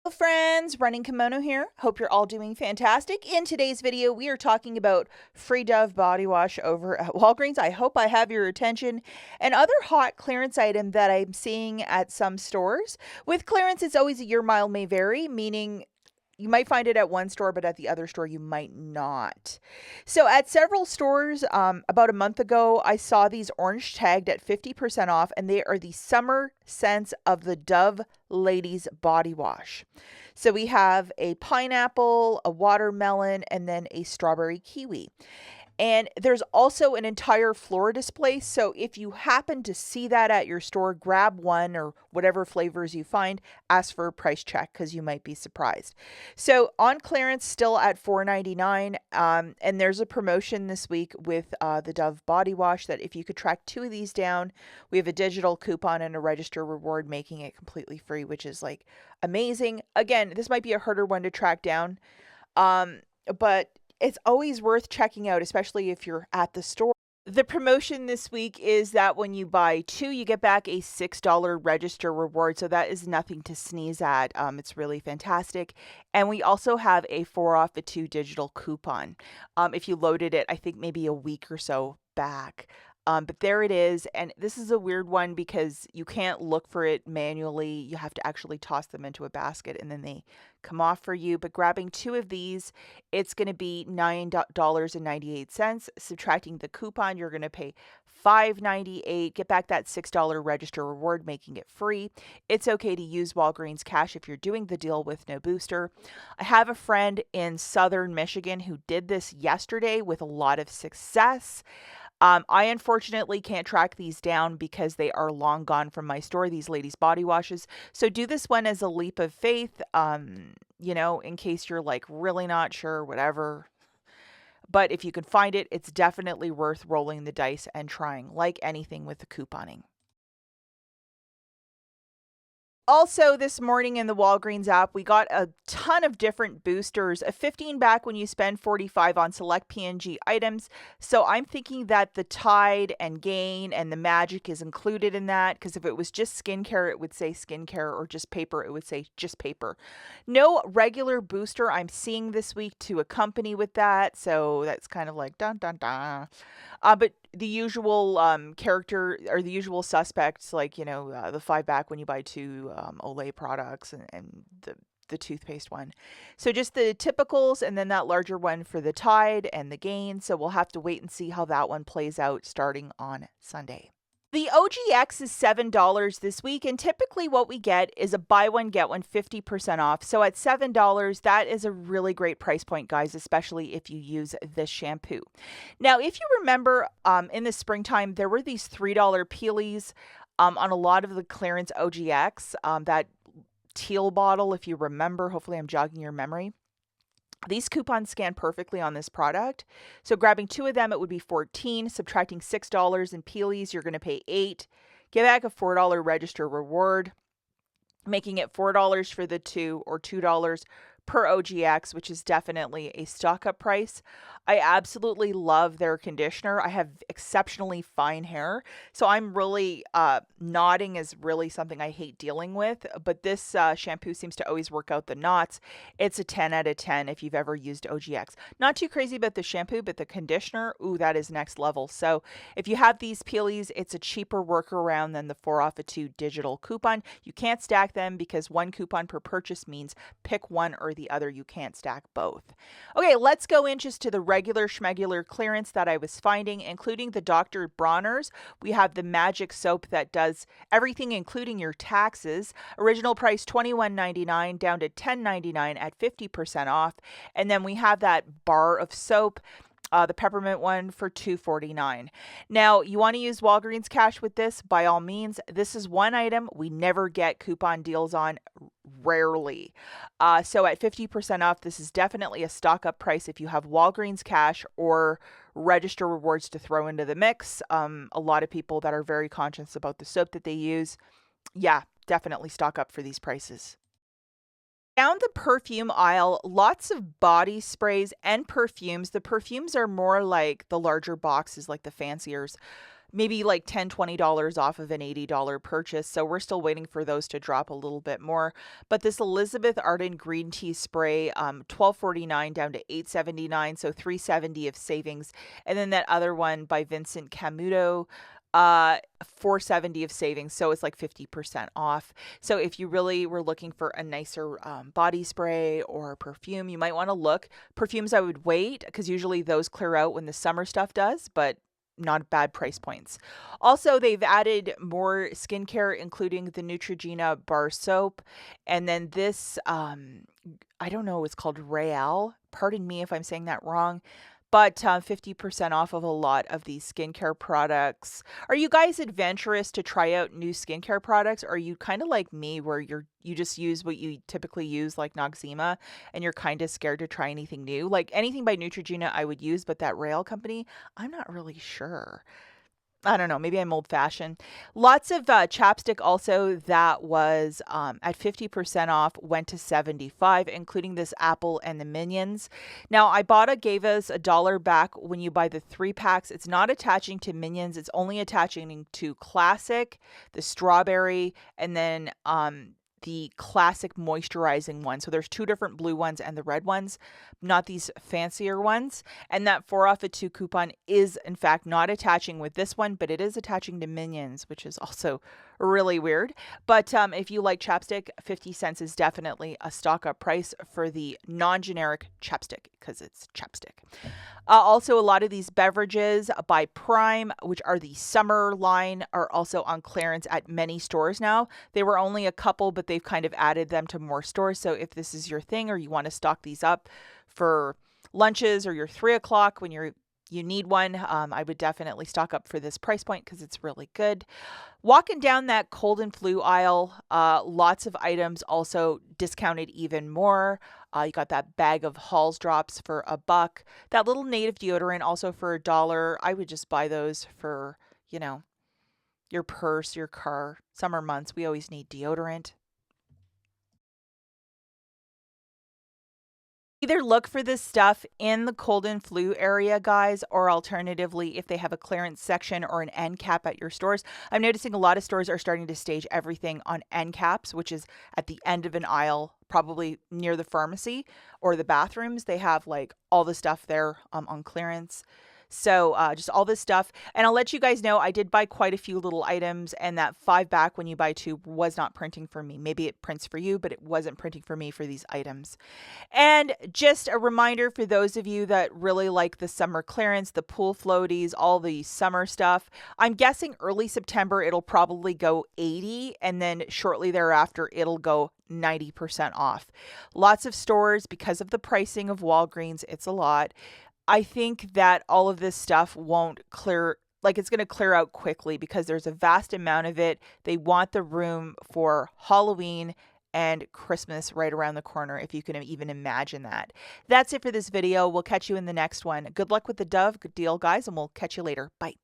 Hello friends, Running Kimono here. Hope you're all doing fantastic. In today's video, we are talking about free Dove body wash over at Walgreens. I hope I have your attention. And other hot clearance item that I'm seeing at some stores. With clearance, it's always a your mile may vary, meaning you might find it at one store, but at the other store, you might not. So at several stores, about a month ago, I saw these orange tagged at 50% off, and they are the summer scents of the Dove Ladies Body Wash. So we have a pineapple, a watermelon, and then a strawberry kiwi. And there's also an entire floor display. So if you happen to see that at your store, grab one or whatever flavors you find, ask for a price check because you might be surprised. So on clearance, still at $4.99. And there's a promotion this week with the Dove body wash that if you could track 2 of these down, we have a digital coupon and a register reward, making it completely free, which is like amazing. Again, this might be a harder one to track down. But it's always worth checking out, especially if you're at the store. The promotion this week is that when you buy 2, you get back a $6 register reward. So that is nothing to sneeze at. It's really fantastic. And we also have a 4 off a 2 digital coupon. If you loaded it, I think maybe a week or so back. But there it is. And this is a weird one because you can't look for it manually. You have to actually toss them into a basket and then they come off for you. But grabbing 2 of these, it's going to be $9.98. Subtracting the coupon, you're going to pay $5.98. Get back that $6 register reward, making it free. It's okay to use Walgreens cash if you're doing the deal with no booster. I have a friend in southern Michigan who did this yesterday with a lot of success. I unfortunately can't track these down because they are long gone from my store, these ladies' body washes. So do this one as a leap of faith, in case you're like really not sure, whatever. But if you can find it, it's definitely worth rolling the dice and trying, like anything with the couponing. Also, this morning in the Walgreens app, we got a ton of different boosters, a 15 back when you spend 45 on select P&G items. So I'm thinking that the Tide and Gain and the Magic is included in that, because if it was just skincare, it would say skincare, or just paper, it would say just paper. No regular booster I'm seeing this week to accompany with that, so that's kind of like dun dun dun. But the usual character or the usual suspects, like, the 5 back when you buy 2 Olay products and the toothpaste one. So just the typicals, and then that larger one for the Tide and the Gain. So we'll have to wait and see how that one plays out starting on Sunday. The OGX is $7 this week, and typically what we get is a buy one, get one 50% off. So at $7, that is a really great price point, guys, especially if you use this shampoo. Now, if you remember, in the springtime, there were these $3 peelies on a lot of the clearance OGX, that teal bottle, if you remember. Hopefully I'm jogging your memory. These coupons scan perfectly on this product. So grabbing 2 of them, it would be $14. Subtracting $6 in peelies, you're going to pay $8. Get back a $4 register reward, making it $4 for the 2 or $2 per OGX, which is definitely a stock up price. I absolutely love their conditioner. I have exceptionally fine hair, so I'm really knotting is really something I hate dealing with, but this shampoo seems to always work out the knots. It's a 10 out of 10 if you've ever used OGX. Not too crazy about the shampoo, but the conditioner, ooh, that is next level. So if you have these peelies, it's a cheaper workaround than the 4 off a 2 digital coupon. You can't stack them because 1 coupon per purchase means pick one or the other. You can't stack both. Okay, let's go in just to the regular schmegular clearance that I was finding, including the Dr. Bronner's. We have the Magic soap that does everything, including your taxes. Original price $21.99 down to $10.99 at 50% off. And then we have that bar of soap, the peppermint one, for $2.49. Now, you want to use Walgreens cash with this, by all means. This is one item we never get coupon deals on, rarely. So at 50% off, this is definitely a stock up price if you have Walgreens cash or register rewards to throw into the mix. A lot of people that are very conscious about the soap that they use, yeah, definitely stock up for these prices. Down the perfume aisle, lots of body sprays and perfumes. The perfumes are more like the larger boxes, like the fanciers. maybe like $10, $20 off of an $80 purchase. So we're still waiting for those to drop a little bit more. But this Elizabeth Arden green tea spray, $12.49 down to $8.79, so $3.70 of savings. And then that other one by Vincent Camuto, $4.70 of savings, so it's like 50% off. So if you really were looking for a nicer body spray or perfume, you might want to look. Perfumes I would wait, because usually those clear out when the summer stuff does, but not bad price points. Also, they've added more skincare, including the Neutrogena bar soap. And then this, I don't know, it's called Real. Pardon me if I'm saying that wrong. But 50% off of a lot of these skincare products. Are you guys adventurous to try out new skincare products? Or are you kind of like me where you just use what you typically use, like Noxzema, and you're kind of scared to try anything new? Like anything by Neutrogena I would use, but that Rail company, I'm not really sure. I don't know, maybe I'm old fashioned. Lots of chapstick also that was at 50% off, went to 75, including this Apple and the Minions. Now, IBOTTA gave us $1 back when you buy the 3 packs. It's not attaching to Minions, it's only attaching to Classic, the strawberry, and then the classic moisturizing one. So there's 2 different blue ones and the red ones, not these fancier ones. And that 4 off of 2 coupon is in fact not attaching with this one, but it is attaching to Minions, which is also really weird. But if you like chapstick, 50 cents is definitely a stock up price for the non-generic chapstick, because it's chapstick. Also, a lot of these beverages by Prime, which are the summer line, are also on clearance at many stores now. They were only a couple, but they've kind of added them to more stores. So if this is your thing, or you want to stock these up for lunches or your 3 o'clock when you need one, I would definitely stock up for this price point because it's really good. Walking down that cold and flu aisle, lots of items also discounted even more. You got that bag of Halls drops for $1. That little native deodorant also for $1. I would just buy those for, your purse, your car. Summer months, we always need deodorant. Either look for this stuff in the cold and flu area, guys, or alternatively, if they have a clearance section or an end cap at your stores. I'm noticing a lot of stores are starting to stage everything on end caps, which is at the end of an aisle, probably near the pharmacy or the bathrooms. They have like all the stuff there on clearance. So just all this stuff. And I'll let you guys know, I did buy quite a few little items, and that 5 back when you buy 2 was not printing for me. Maybe it prints for you, but it wasn't printing for me for these items. And just a reminder for those of you that really like the summer clearance, the pool floaties, all the summer stuff, I'm guessing early September it'll probably go 80, and then shortly thereafter it'll go 90% off. Lots of stores, because of the pricing of Walgreens, it's a lot. I think that all of this stuff won't clear, like it's going to clear out quickly because there's a vast amount of it. They want the room for Halloween and Christmas right around the corner, if you can even imagine that. That's it for this video. We'll catch you in the next one. Good luck with the Dove. Good deal, guys, and we'll catch you later. Bye.